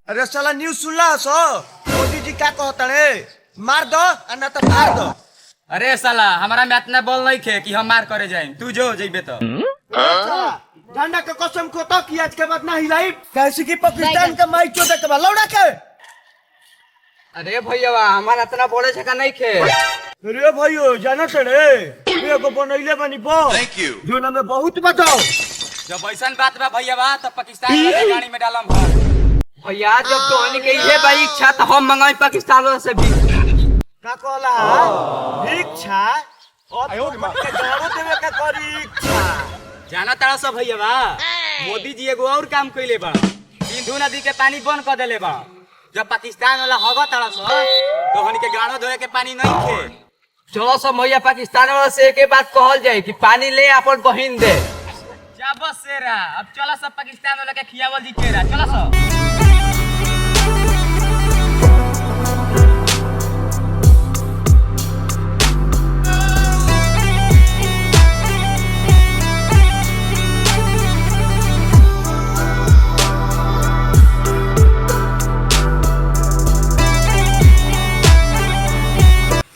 अरे साला न्यूज सुनला सो मोदी जी क्या कहता है मार दो अन्ना तो मार दो। अरे साला हमारा में इतना बोल नहीं खे कि हम मार करे जाए तू जो जेबे तो डंडा के कसम को तो कि आज के बाद ना हिलाई कैसे कि पाकिस्तान के माई चोदे के लौड़ा के। अरे भैया हमारा इतना बोले छका नहीं खे। अरे भाइयों जाना रे एगो बनैले बनी बो जो ना में बहुत बताओ जब ऐसा बात बा भैया तो पाकिस्तान वाले गाड़ी में डालम भैया जब तो होने के ये भाई इच्छा तो हम मंगाई पाकिस्तान वालों से भी का कहला इच्छा और के गाड़ो देवे का करी इच्छा जाना तारा सब भैया मोदी जी एगो और काम कइले बा सिंधु नदी के पानी बंद कर देले बा जब पाकिस्तान वाला होगा तारा सब तो होने के गाड़ो धोए के पानी नहीं थे। चलो सब भैया पाकिस्तान वाला से एक बात कहल जाए कि पानी ले अपन बहिन दे जा बस सेरा। अब चलो सब पाकिस्तान वाला के खियावल जी केरा चलो सब।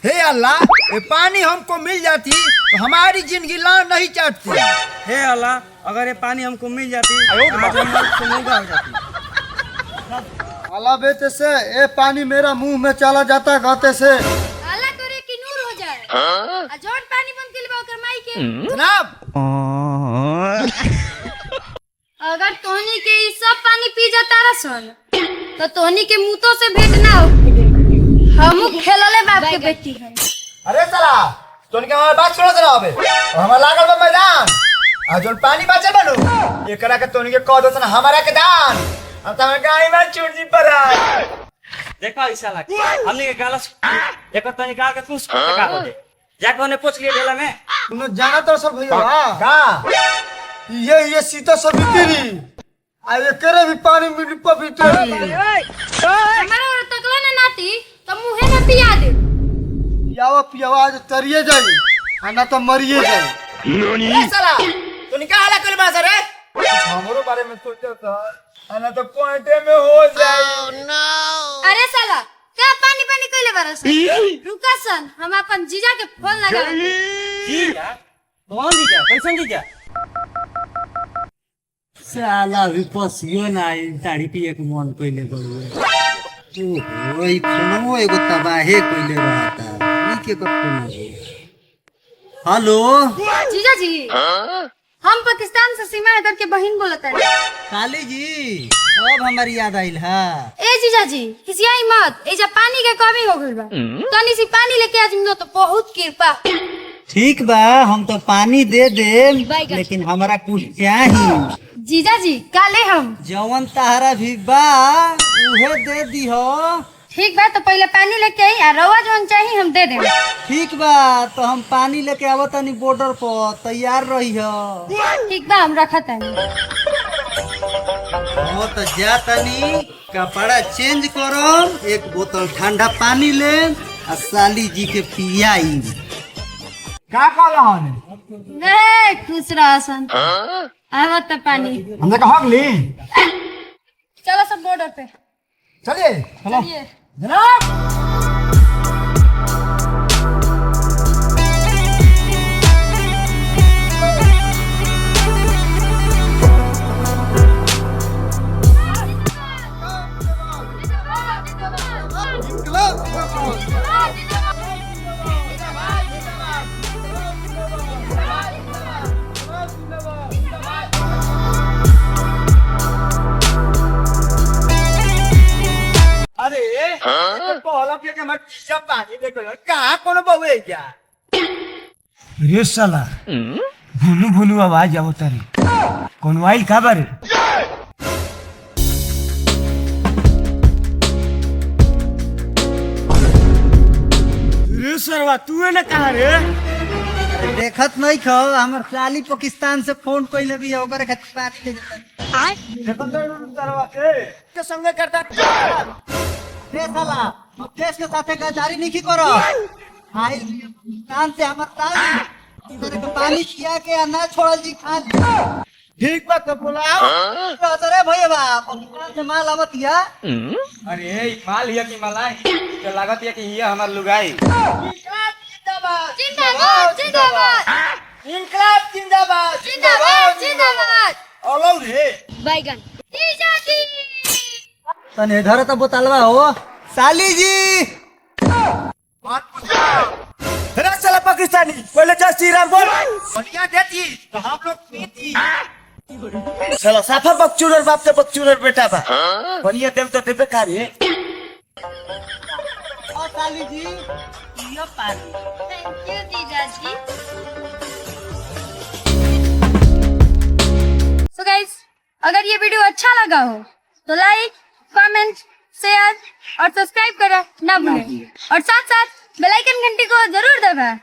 हे अल्लाह ये पानी हमको मिल जाती तो हमारी जिंदगी लान नहीं चाहती। हे अल्लाह अगर ये पानी हमको मिल जाती आज हम लोग से नंगा हो जाती। अल्लाह बेटे से ये पानी मेरा मुंह में चला जाता गाते से अल्लाह करे कि नूर हो जाए आ जौन पानी बंद के लिए ओकर माई के जनाब अगर तोहनी के ई सब पानी पी जाता रसन तो तोहनी के मुंह से भेंट ना हो हमू खेलले बाप के बेटी है। अरे साला तोन के हमारे बात सुनो जरा अबे हमारा लागल बा मैदान आ जोन पानी बचे बनू एकरा के तोन के कह दो हमारा के दान अब त हम गाड़ी में चुरजी पर आ देखो इस साला हमने के गाला एक तो निकाल के कुछ टका हो दे जाके उन्हें पूछ लिए ढेला में तुम जाना तो सब भैया का ये सीता सब तेरी आ एकरे भी पानी मिली पवित्री हमारा और तकला ना नाती तो मुंहे में पिया दे पियावा आज तरिए जाई आ ना तो मरिए जाई। ए साला तू निकाल हला कर बास रे हमरो बारे में सोचो तो आना तो पॉइंटे में हो जाई। अरे साला क्या पानी पानी कइले बरस रुका सन हम अपन जीजा के फोन लगा जीजा कौन जीजा कैसन जीजा साला विपसियो ना ताड़ी पिए के मन कइले बड़ुए ओई फोनो एगो तबाहे कइले रहता ई के फोन हेलो जीजा जी हम पाकिस्तान से सीमा हैदर के बहन बोलत है। काली जी अब हमारी याद आइल है। ए जीजा जी खिसियाई मत ए जा पानी के कमी हो गइल बा तनी सी पानी लेके आज मिलो तो बहुत कृपा। ठीक बा हम तो पानी दे दे लेकिन हमारा कुछ चाहिए जीजा जी काले हम जवन तहरा भी बा उहे दे दी हो। ठीक बा तो पहले पानी लेके आई आ रवा जवन चाहिए हम दे देब। ठीक बा तो हम पानी लेके आवत तनी बॉर्डर पर तैयार रही हो। ठीक बा हम रखत हनी हो तो जा तनी कपड़ा चेंज करो एक बोतल ठंडा पानी ले आ साली जी के पियाई। का कहला हने नहीं खुश रहसन आवत त पानी हमने कहा हगली चलो सब बॉर्डर पे चलिए चलिए। जनाब अरे कहला के मत सब पानी देखो कहां कोनो बउए क्या रे साला भूलू भूलू आवाज आवत रे कौन आइल का बारे रे सरवा तू है ना कहां रे देखत नहीं खो हमर साली पाकिस्तान से फोन कइले भी ओकर खातिर बात के सरवा के संग करता रे साला देश के साथे गद्दारी नहीं करो हाय पाकिस्तान से हमर साली तेरे को पानी पिया के ना छोड़ल जी खा ठीक बात तो बोलाओ। अरे भैया बाप से माल आवतिया अरे ई माल हिया की मलाई तो लागत है कि हिया हमार लुगाई। जिंदाबाद जिंदाबाद जिंदाबाद इनकलाब जिंदाबाद जिंदाबाद जिंदाबाद। ओलो रे बैगन आजादी। तने घर तो बोतलवा हो साली जी। अरे साला पाकिस्तानी पहले जय श्री राम बोल। बढ़िया देती तो हम लोग पीती। साला साफा बकचूदर बाप से बकचूदर बेटा बा। बढ़िया देव तो देवे कार्य। और साली जी पियो पानी। थैंक यू जीजाजी। सो गाइस, अगर ये वीडियो अच्छा लगा हो तो लाइक, कमेंट, शेयर और सब्सक्राइब करना ना भूलें और साथ साथ बेल आइकन घंटी को जरूर दबाएं।